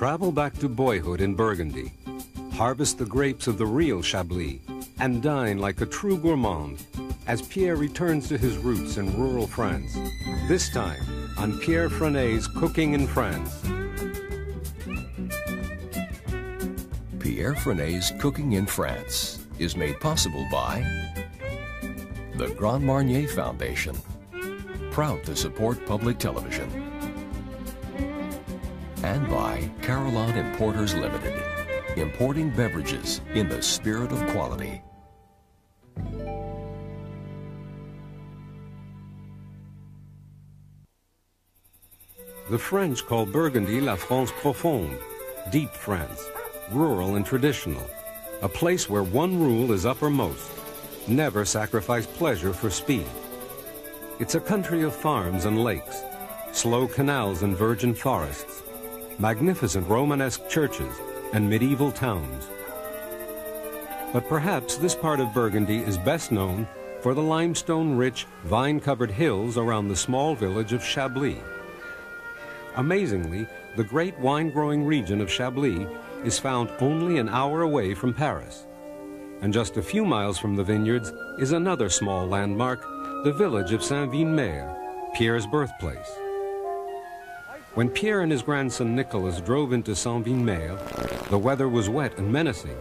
Travel back to boyhood in Burgundy. Harvest the grapes of the real Chablis and dine like a true gourmand as Pierre returns to his roots in rural France, this time on Pierre Franey's Cooking in France. Pierre Franey's Cooking in France is made possible by the Grand Marnier Foundation, proud to support public television, and by Carillon Importers Limited, importing beverages in the spirit of quality. The French call Burgundy La France Profonde, deep France, rural and traditional, a place where one rule is uppermost: never sacrifice pleasure for speed. It's a country of farms and lakes, slow canals and virgin forests, magnificent Romanesque churches, and medieval towns. But perhaps this part of Burgundy is best known for the limestone-rich, vine-covered hills around the small village of Chablis. Amazingly, the great wine-growing region of Chablis is found only an hour away from Paris. And just a few miles from the vineyards is another small landmark, the village of Saint-Vin-Mer, Pierre's birthplace. When Pierre and his grandson Nicolas drove into Saint-Vin-Mer, the weather was wet and menacing.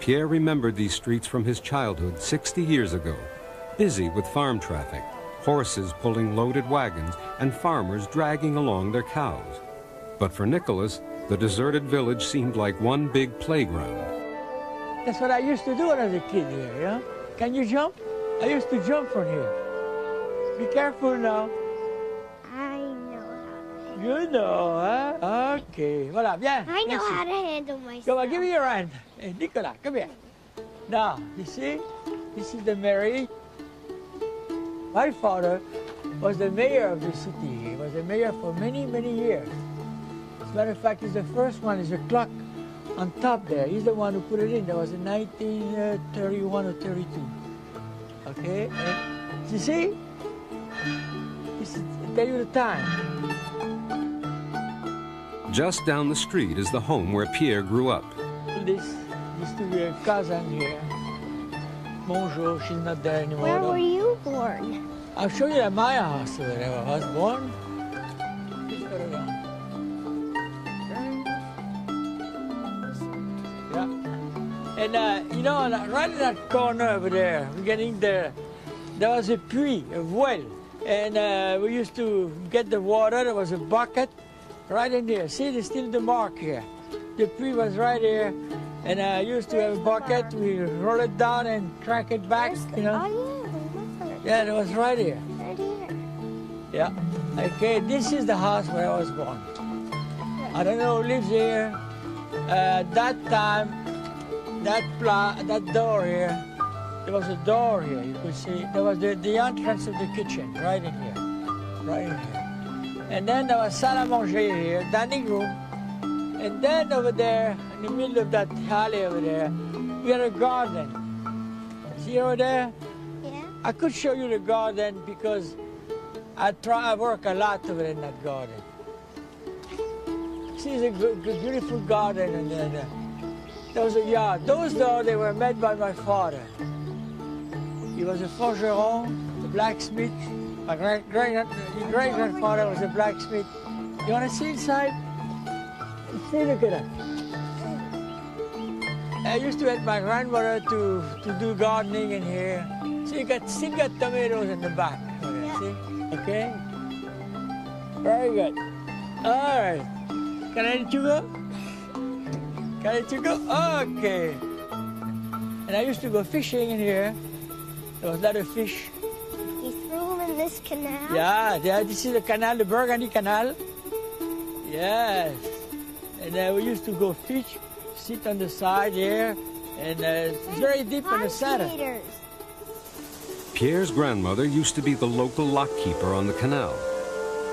Pierre remembered these streets from his childhood 60 years ago, busy with farm traffic, horses pulling loaded wagons, and farmers dragging along their cows. But for Nicolas, the deserted village seemed like one big playground. That's what I used to do when I was a kid here, you know? Can you jump? I used to jump from here. Be careful now. I know how to. You know, huh? Okay. Voilà, bien. I know Merci. how to handle myself. Come on, give me your hand. Hey, Nicolas, come here. Now, you see? This is the mairie. My father was the mayor of the city. He was the mayor for many, many years. As a matter of fact, he's the first one. There's a clock on top there. He's the one who put it in. That was in 1931 or 32. Okay? And you see? This is, I tell you the time. Just down the street is the home where Pierre grew up. This used to be a cousin here. Bonjour, she's not there anymore. Where were you born? I'll show you at my house where I was born. Yeah. And you know, right in that corner over there, getting there was a puits, a well. And we used to get the water. There was a bucket right in there. See, there's still the mark here. The puits was right here. And I used to have a bucket. We roll it down and crank it back, you know. Oh, Yeah, it was right here. right here. Yeah. Okay, this is the house where I was born. I don't know who lives here. That time, that door here, there was a door here, you could see. There was the entrance of the kitchen, right in here. Right in here. And then there was salle à manger here, dining room. And then over there, in the middle of that alley over there, we had a garden. See over there? Yeah. I could show you the garden because I work a lot over in that garden. See, it's a beautiful garden, and then there was a yard. Those doors, they were made by my father. He was a forgeron, a blacksmith. My great-grandfather was a blacksmith. You want to see inside? See, look at that. I used to have my grandmother to do gardening in here. See, still got tomatoes in the back. Yeah. See? Okay? Very good. All right. Can I let you go? Can I let you go? Okay. And I used to go fishing in here. There was a lot of fish. You threw them in this canal? Yeah, this is the canal, the Burgundy Canal. Yes. And we used to go fish, sit on the side here, and it's very deep in the center. Alligators. Pierre's grandmother used to be the local lockkeeper on the canal.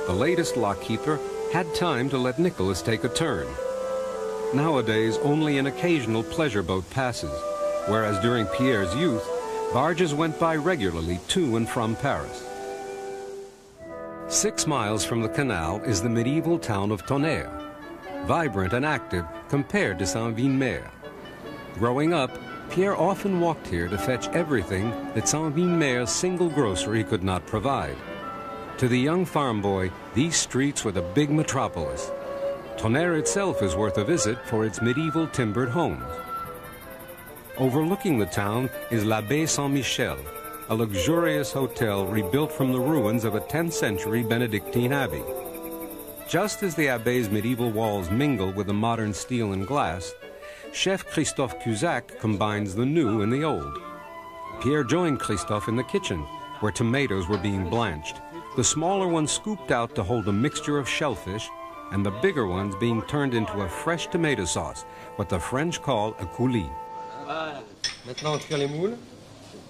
The latest lockkeeper had time to let Nicolas take a turn. Nowadays, only an occasional pleasure boat passes, whereas during Pierre's youth, barges went by regularly to and from Paris. 6 miles from the canal is the medieval town of Tonnerre. vibrant and active compared to Saint-Vin-Mer. Growing up, Pierre often walked here to fetch everything that Saint-Vin-Mer's single grocery could not provide. To the young farm boy, these streets were the big metropolis. Tonnerre itself is worth a visit for its medieval timbered homes. Overlooking the town is l'Abbaye Saint-Michel, a luxurious hotel rebuilt from the ruins of a 10th century Benedictine abbey. Just as the abbay's medieval walls mingle with the modern steel and glass, Chef Christophe Cusack combines the new and the old. Pierre joined Christophe in the kitchen, where tomatoes were being blanched, the smaller ones scooped out to hold a mixture of shellfish, and the bigger ones being turned into a fresh tomato sauce, what the French call a coulis. Voilà. Maintenant, on cuire les moules.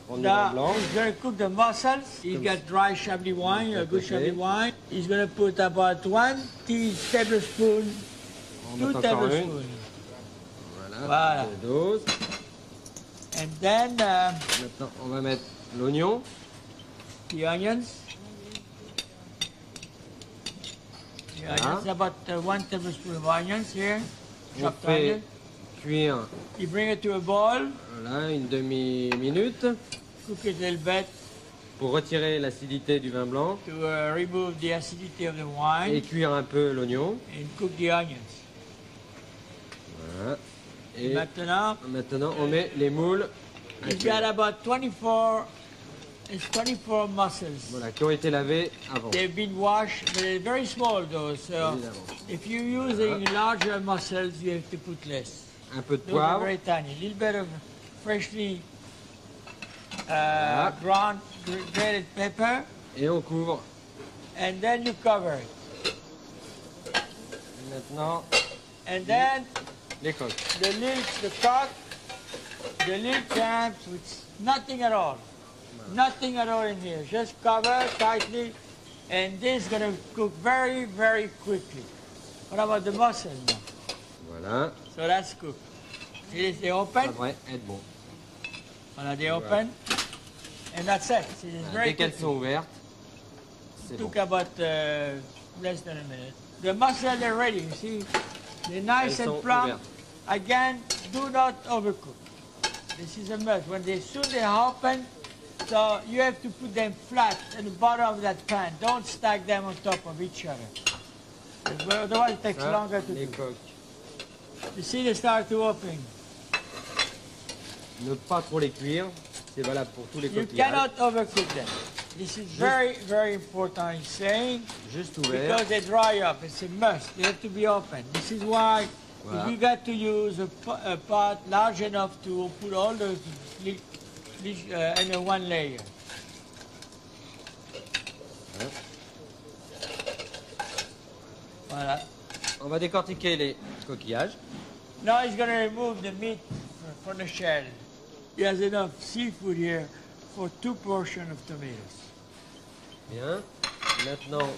On Now, he's going to cook the mussels. He's got dry Chablis wine, a good Chablis wine. He's going to put about 1 tablespoon, 2 tablespoons. Voilà. Dose. And then Maintenant, on va mettre l'oignon. the onions. The onions, about 1 tablespoon of onions here. On Chopped fait onion. cuire, You bring it to a boil, voilà, une demi-minute cook it a little bit pour retirer l'acidité du vin blanc to remove the acidity of the et wine cuire un peu l'oignon. and cook the onions. Voilà. Et Maintenant, on met les moules à you've cuire. got about 24 mussels. Voilà, qui ont été lavés avant. They've been washed, but they're very small though, so Évidemment. if you're using larger mussels, you have to put less. Un peu de Those are poivre. very tiny. A little bit of freshly ground grated pepper, Et on couvre. and then you cover it. Maintenant, And then les coques. the cock, the lid clamps with nothing at all. Nothing at all in here. Just cover tightly, and this is going to cook very, very quickly. What about the mussels now? Voilà. So that's cooked. See this, they Ça open. devrait être bon. Voilà, they open. And that's it. See, it's very Dès qu'elles quick. sont ouvertes, c'est bon. Took about less than a minute. The mussels are ready. You see, they're nice Elles and sont plump. ouvertes. Again, do not overcook. This is a must. When they soon they open, so you have to put them flat at the bottom of that pan. Don't stack them on top of each other. Otherwise, it takes Ça, longer to les do. coques. You see, they start to open. Ne pas trop les cuire, c'est valable pour tous les You coquillages. cannot overcook them. This is very, very important in saying, Juste ouvert. because they dry up. It's a must. They have to be open. This is why Voilà. if you got to use a pot large enough to put all the in one layer. Voilà. On va décortiquer les coquillages. Now he's going to remove the meat from the shell. He has enough seafood here for 2 portions of tomatoes. Bien. Maintenant,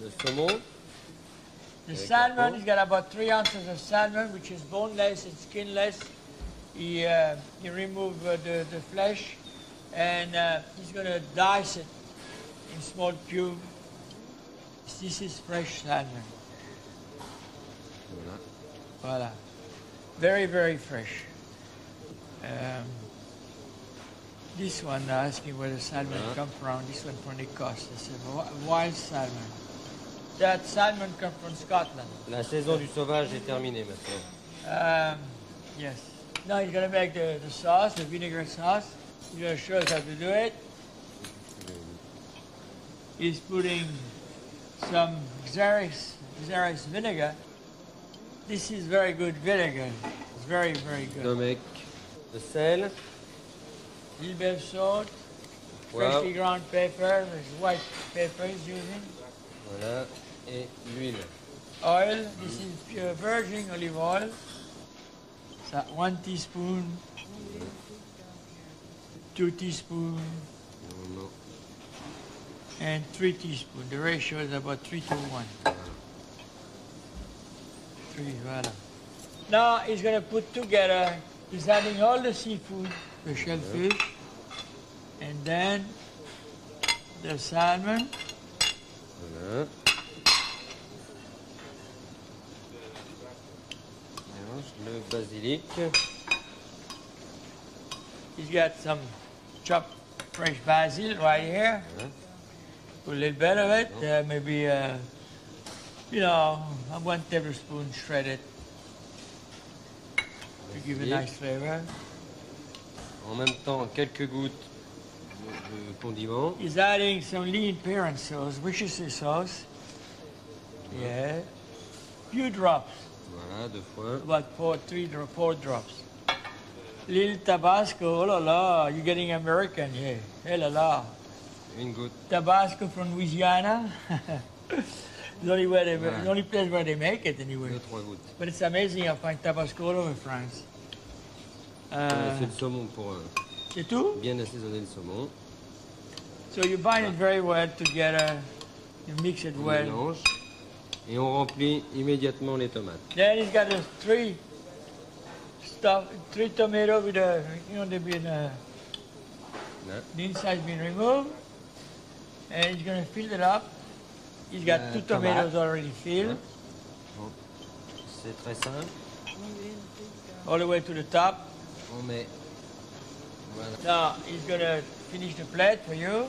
le saumon. The Very salmon, careful. he's got about 3 ounces of salmon, which is boneless and skinless. He removed the flesh, and he's going to dice it in small cubes. This is fresh salmon. Voilà. Voilà. Very, very fresh. This one, asking where the salmon come from. This one from the coast. It's a wild salmon. That salmon comes from Scotland. La saison du sauvage est terminée maintenant. Yes. Now he's going to make the sauce, the vinegar sauce. He's going to show us how to do it. He's putting some Xeris vinegar. This is very good vinegar. It's very, very good. Domec de sel, A little bit of salt, Wow. freshly ground pepper, there's white pepper he's using. voilà, et l'huile. Oil, this is pure virgin olive oil. So 1 teaspoon, 2 teaspoons, and 3 teaspoons. The ratio is about 3 to 1. 3, voilà. Now he's going to put together, he's adding all the seafood, the shellfish, and then the salmon, Voilà. basilic. He's got some chopped fresh basil right here. Put a little bit of it, maybe, you know, 1 tablespoon shredded to give a nice flavor. En même temps, quelques gouttes de condiment. He's adding some lean parent sauce, Worcestershire sauce. Yeah. Few drops. Voilà, 2 fois. About 4 drops. Little Tabasco, oh la la, you're getting American here. Hey la la. 1 goutte. Tabasco from Louisiana. the only place where they make it anyway. 2-3 gouttes. But it's amazing I find Tabasco all over France. On fait le saumon pour C'est tout? bien assaisonner le saumon. So you bind it very well together. You mix it On well. mélange et on remplit immédiatement les tomates. Then he's got the 3 tomatoes with the, you know, they've been, the inside's been removed. And he's going to fill it up. He's got 2 tomatoes already filled. Bon. C'est très simple. All the way to the top. On met. Voilà. Now he's going to finish the plate for you.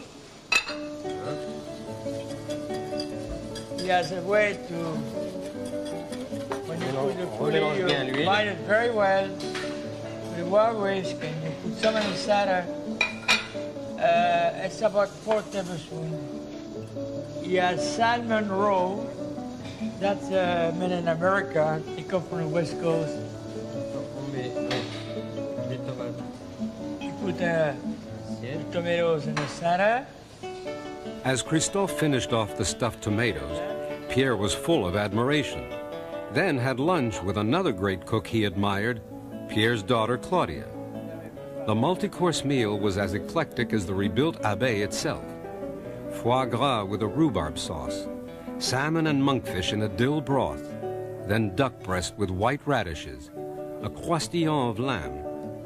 He has a way to, when you put the poulet, you bind it very well with a wire whisk and you put some in the center. It's about 4 tablespoons. He has salmon roe. That's made in America. They come from the West Coast. On met les tomates. You put the tomatoes in the center. As Christophe finished off the stuffed tomatoes, Pierre was full of admiration. Then had lunch with another great cook he admired, Pierre's daughter Claudia. The multi-course meal was as eclectic as the rebuilt abbaye itself. Foie gras with a rhubarb sauce, salmon and monkfish in a dill broth, then duck breast with white radishes, a croustillon of lamb,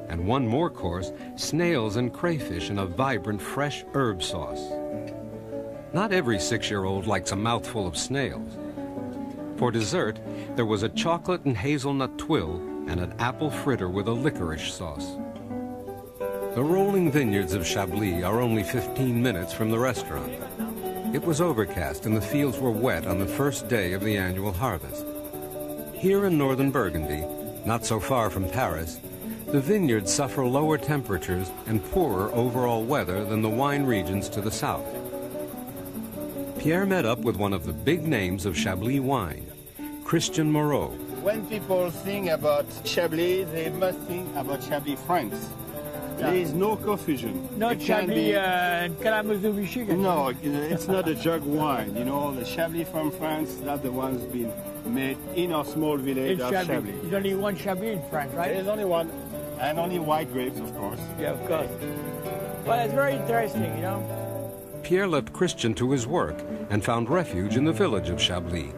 and one more course, snails and crayfish in a vibrant fresh herb sauce. Not every 6-year-old likes a mouthful of snails. For dessert, there was a chocolate and hazelnut twill and an apple fritter with a licorice sauce. The rolling vineyards of Chablis are only 15 minutes from the restaurant. It was overcast and the fields were wet on the first day of the annual harvest. Here in northern Burgundy, not so far from Paris, the vineyards suffer lower temperatures and poorer overall weather than the wine regions to the south. Pierre met up with one of the big names of Chablis wine, Christian Moreau. When people think about Chablis, they must think about Chablis France. There is no confusion. Not Chablis and Kalamazoo, Michigan. No, it's not a jug wine. You know, the Chablis from France, that's the ones being made in a small village of Chablis. There's only one Chablis in France, right? There's only one. And only white grapes, of course. Yeah, of course. Well, it's very interesting, you know. Pierre left Christian to his work and found refuge in the village of Chablis.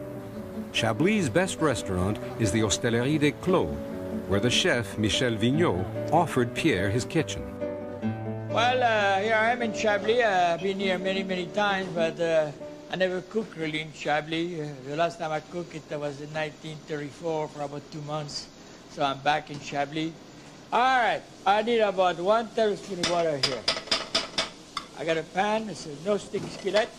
Chablis' best restaurant is the Hostellerie des Clos, where the chef, Michel Vigneault, offered Pierre his kitchen. Well, here I am in Chablis. I've been here many, many times, but I never cooked really in Chablis. The last time I cooked it was in 1934 for about 2 months. So I'm back in Chablis. All right, I need about 1 tablespoon of water here. I got a pan, it's a no-stick skillet.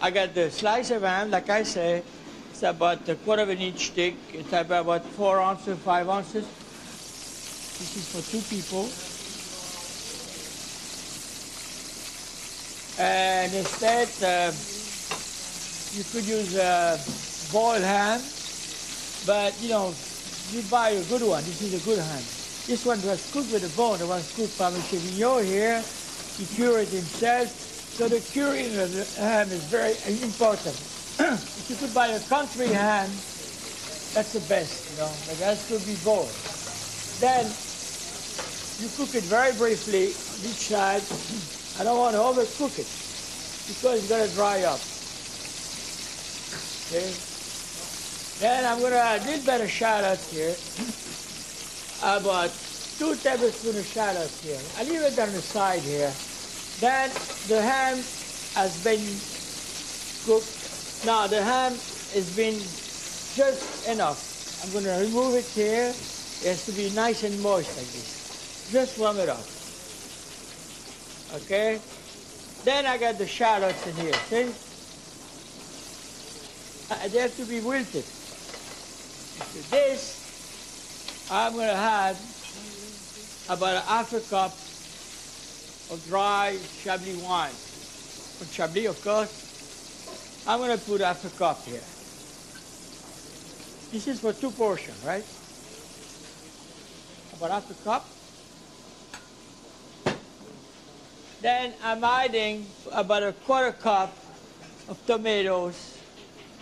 I got the slice of ham, like I say, it's about 1/4 inch thick. It's about 4 ounces, 5 ounces. This is for 2 people. And instead, you could use boiled ham, but you know, you buy a good one. This is a good ham. This one was cooked with a bone. It was cooked by Monsieur Vigneault here. He cured it himself. So the curing of the ham is very important. If you could buy a country ham, that's the best, you know. But that could be boiled. Then you cook it very briefly on each side. I don't want to overcook it because it's going to dry up. Okay. Then I'm going to add a little bit of shallots here. About 2 tablespoons of shallots here. I leave it on the side here. Then the ham has been cooked. Now the ham has been just enough. I'm going to remove it here. It has to be nice and moist like this. Just warm it up. Okay? Then I got the shallots in here. See? They have to be wilted. So this, I'm going to add about a half a cup of dry Chablis wine. From Chablis, of course. I'm going to put half a cup here. This is for 2 portions, right? About half a cup. Then I'm adding about a quarter cup of tomatoes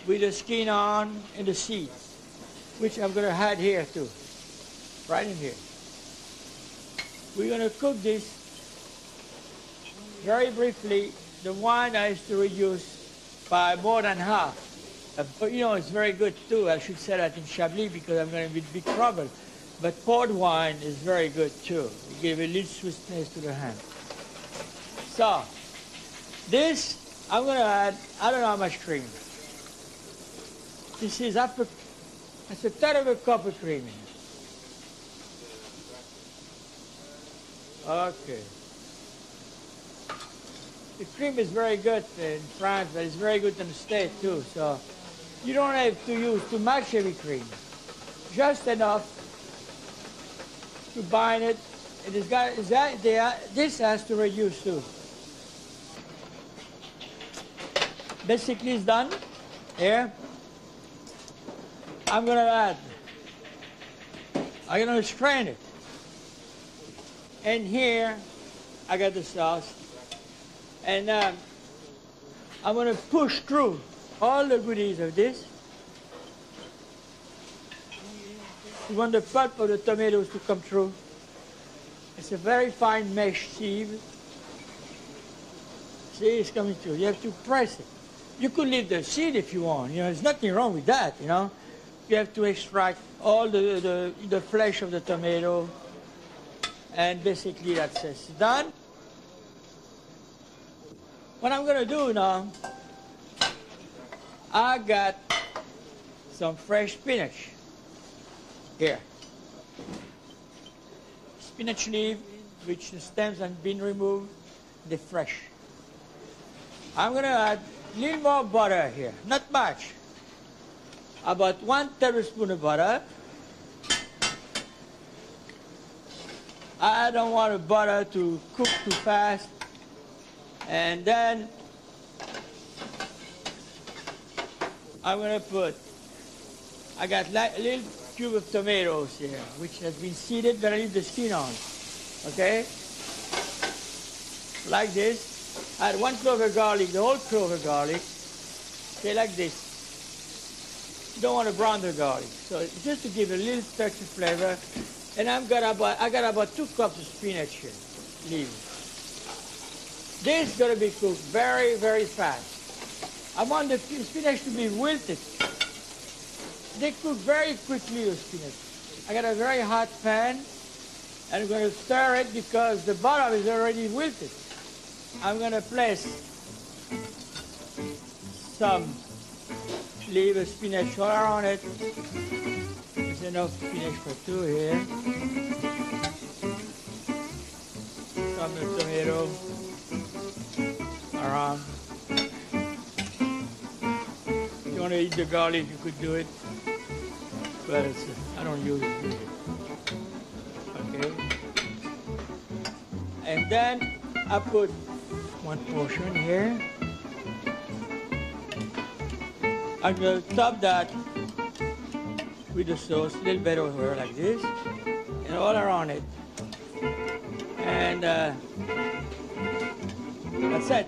with the skin on and the seeds, which I'm going to add here too, right in here. We're going to cook this very briefly. The wine has to reduce by more than half. But you know, it's very good too. I should say that in Chablis because I'm going to be in big trouble. But port wine is very good too. It gives a little sweetness to the hand. So, this, I'm going to add, I don't know how much cream. This is that's a third of a cup of cream in it. Okay. The cream is very good in France, but it's very good in the States too. So, you don't have to use too much heavy cream. Just enough to bind it. It has got, this has to reduce too. Basically it's done. Here. I'm going to strain it. And here, I got the sauce. And I'm going to push through all the goodies of this. You want the pulp of the tomatoes to come through. It's a very fine mesh sieve. See, it's coming through. You have to press it. You could leave the seed if you want. You know, there's nothing wrong with that, you know. You have to extract all the flesh of the tomato. And basically that's it. It's done. What I'm going to do now, I got some fresh spinach here. Spinach leaf, which the stems have been removed, they're fresh. I'm going to add a little more butter here, not much. About 1 tablespoon of butter. I don't want the butter to cook too fast. And then I'm going to put, I got a little cube of tomatoes here, which has been seeded, but I leave the skin on. Okay? Like this. I add 1 clove of garlic, the whole clove of garlic. Okay, like this. You don't want to brown the garlic. So just to give a little touch of flavor. And I got about 2 cups of spinach here, leaves. This is going to be cooked very, very fast. I want the spinach to be wilted. They cook very quickly, the spinach. I got a very hot pan, and I'm going to stir it because the bottom is already wilted. I'm going to place some leaf of spinach all around it. There's enough spinach for 2 here. Some of the tomato around. If you want to eat the garlic, you could do it. But I don't use it. Okay. And then I put 1 portion here. I'm going to top that with the sauce, a little bit over like this, and all around it. And that's it.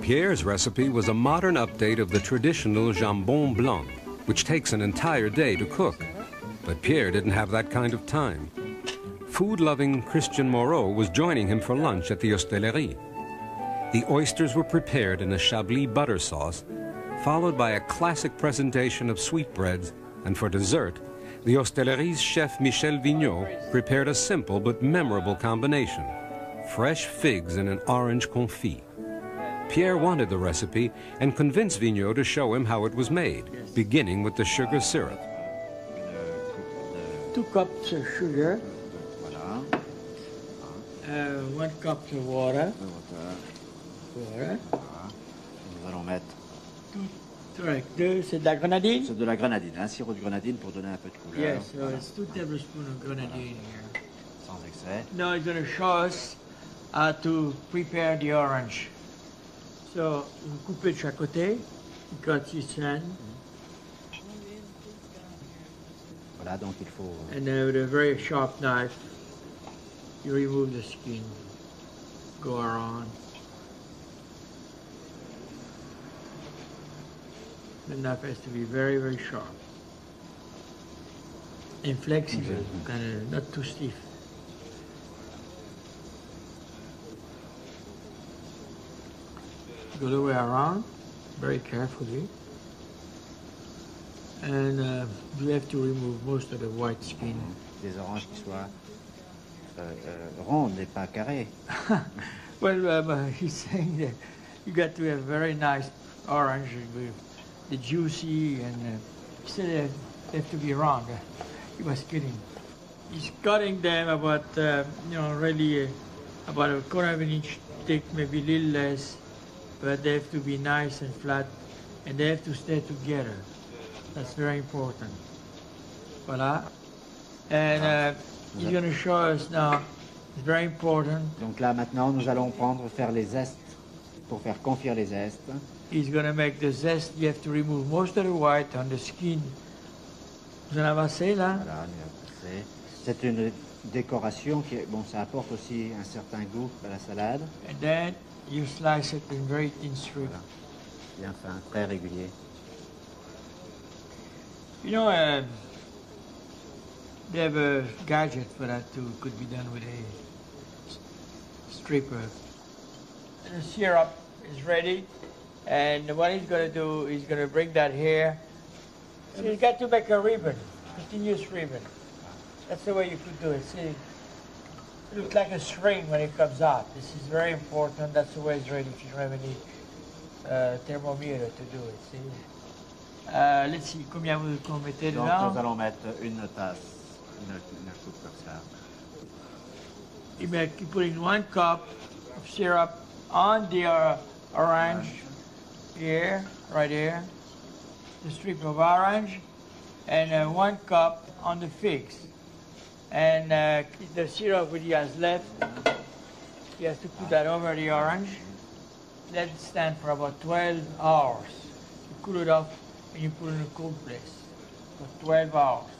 Pierre's recipe was a modern update of the traditional jambon blanc, which takes an entire day to cook. But Pierre didn't have that kind of time. Food-loving Christian Moreau was joining him for lunch at the Hostellerie. The oysters were prepared in a Chablis butter sauce, followed by a classic presentation of sweetbreads, and for dessert, the Hostellerie's chef Michel Vigneault prepared a simple but memorable combination: fresh figs in an orange confit. Pierre wanted the recipe and convinced Vigneault to show him how it was made, beginning with the sugar syrup. 2 cups of sugar. Voilà. 1 cup of water. Voilà. Nous allons mettre... C'est de la grenadine? C'est de la grenadine, un sirop de grenadine pour donner un peu de couleur. Yes, so it's 2 tablespoons of grenadine here. Sans excès. Now he's going to show us how to prepare the orange. So, vous coupez de chaque côté, you cut each end. Voilà, donc il faut... And then with a very sharp knife, you remove the skin, go around. The knife has to be very, very sharp. And flexible, kind of not too stiff. Go the way around, very carefully. And you have to remove most of the white skin. Des oranges qui soient rondes et pas carrées. Well, he's saying that you got to have very nice orange with the juicy, and he said they have to be round. He was kidding. He's cutting them about, really about a quarter of an inch thick, maybe a little less, but they have to be nice and flat, and they have to stay together. That's very important. Voilà. And he's going to show us now, it's very important. Donc là, maintenant, nous allons faire les zestes, pour faire confire les zestes. He's going to make the zest. You have to remove most of the white on the skin. Vous en avez assez, là? Voilà, c'est une décoration qui, bon, ça apporte aussi un certain goût à la salade. And then you slice it in very thin strips. Voilà. Bien fin, très régulier. You know, they have a gadget for that too. Could be done with a stripper. The syrup is ready, and what he's going to do is going to bring that here. So you got to make a ribbon, continuous ribbon. That's the way you could do it. See, it looks like a string when it comes out. This is very important. That's the way it's ready. If you don't have any thermometer to do it, see. Let's see, combien vous mettez Donc dedans? nous allons mettre une tasse, une coupe comme ça. You put in 1 cup of syrup on the orange here, right here, the strip of orange, and 1 cup on the figs. And the syrup that he has left, he has to put that over the orange. Let it stand for about 12 hours. You cool it off and you put it in a cold place for 12 hours.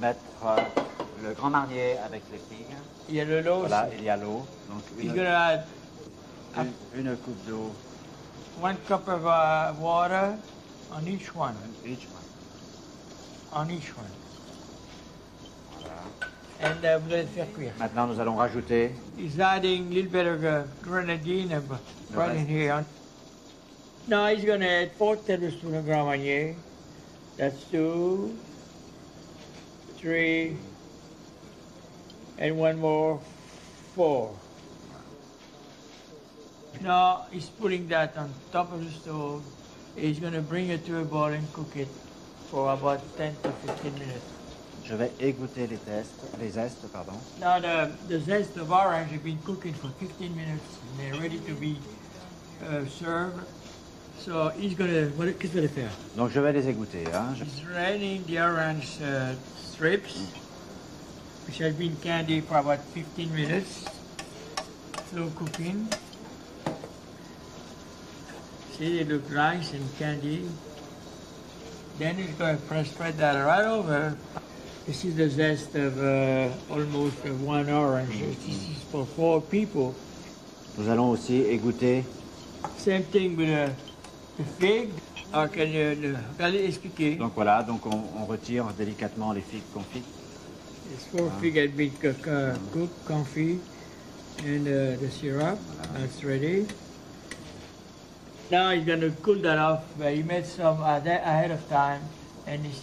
Mettre le Grand Marnier avec les figues. Il y a de l'eau. Voilà, il y a l'eau. Donc He's going to add une coupe d'eau. 1 cup of water on each one. Each one. On each one. Voilà. And vous allez le faire cuire. Maintenant, nous allons rajouter. He's adding a little bit of grenadine right in here. Now he's going to add 4 tablespoons of Grand Marnier. That's 2, 3, and 1 more, 4. Now he's putting that on top of the stove. He's going to bring it to a boil and cook it for about 10 to 15 minutes. Je vais égoutter les zestes, pardon. Now the zest of orange have been cooking for 15 minutes and they're ready to be served. So he's going to, qu'est-ce qu'il va faire? Donc je vais les égoutter. Hein. He's draining the orange strips, which have been candied for about 15 minutes. Slow cooking. See, they look nice and candy. Then he's going to spread that right over. This is the zest of almost 1 orange. This is for 4 people. Nous allons aussi égoutter. Same thing with the fig. Allez expliquer. Donc voilà, donc on retire délicatement les figues confites. This 4 fig had been cooked, confit, and the syrup. That's ready. Now he's going to cool that off. He made some ahead of time, and he's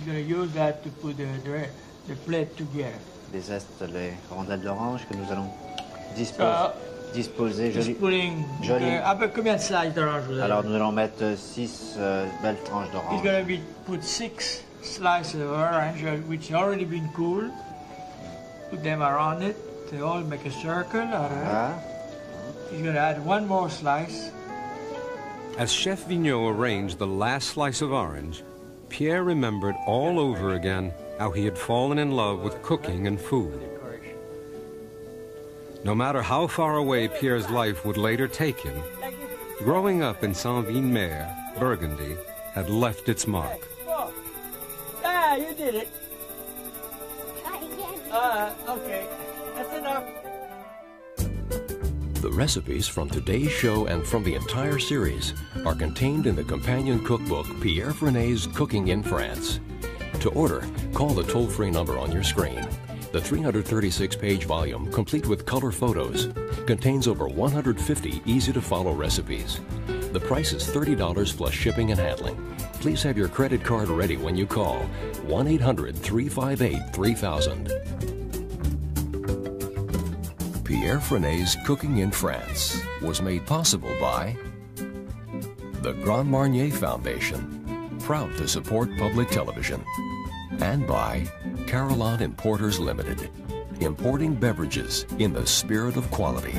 going to use that to put the plate together. Les zestes, les rondelles d'orange que nous allons disposer. So disposé Just joli. putting, Joli. à peu combien de slices d'orange vous avez? Alors nous allons mettre 6 belles tranches He's d'orange. going to be put 6 slices of orange, which already been cooled. Put them around it. They all make a circle. Voilà. He's going to add one more slice. As Chef Vigneault arranged the last slice of orange, Pierre remembered all over again how he had fallen in love with cooking and food. No matter how far away Pierre's life would later take him, growing up in Saint-Vin-Mer, Burgundy, had left its mark. Whoa. Ah, you did it. Try again. Okay. That's enough. The recipes from today's show and from the entire series are contained in the companion cookbook Pierre Franey's Cooking in France. To order, call the toll-free number on your screen. The 336-page volume, complete with color photos, contains over 150 easy-to-follow recipes. The price is $30 plus shipping and handling. Please have your credit card ready when you call 1-800-358-3000. Pierre Franey's Cooking in France was made possible by the Grand Marnier Foundation, proud to support public television, and by Carillon Importers Limited, importing beverages in the spirit of quality.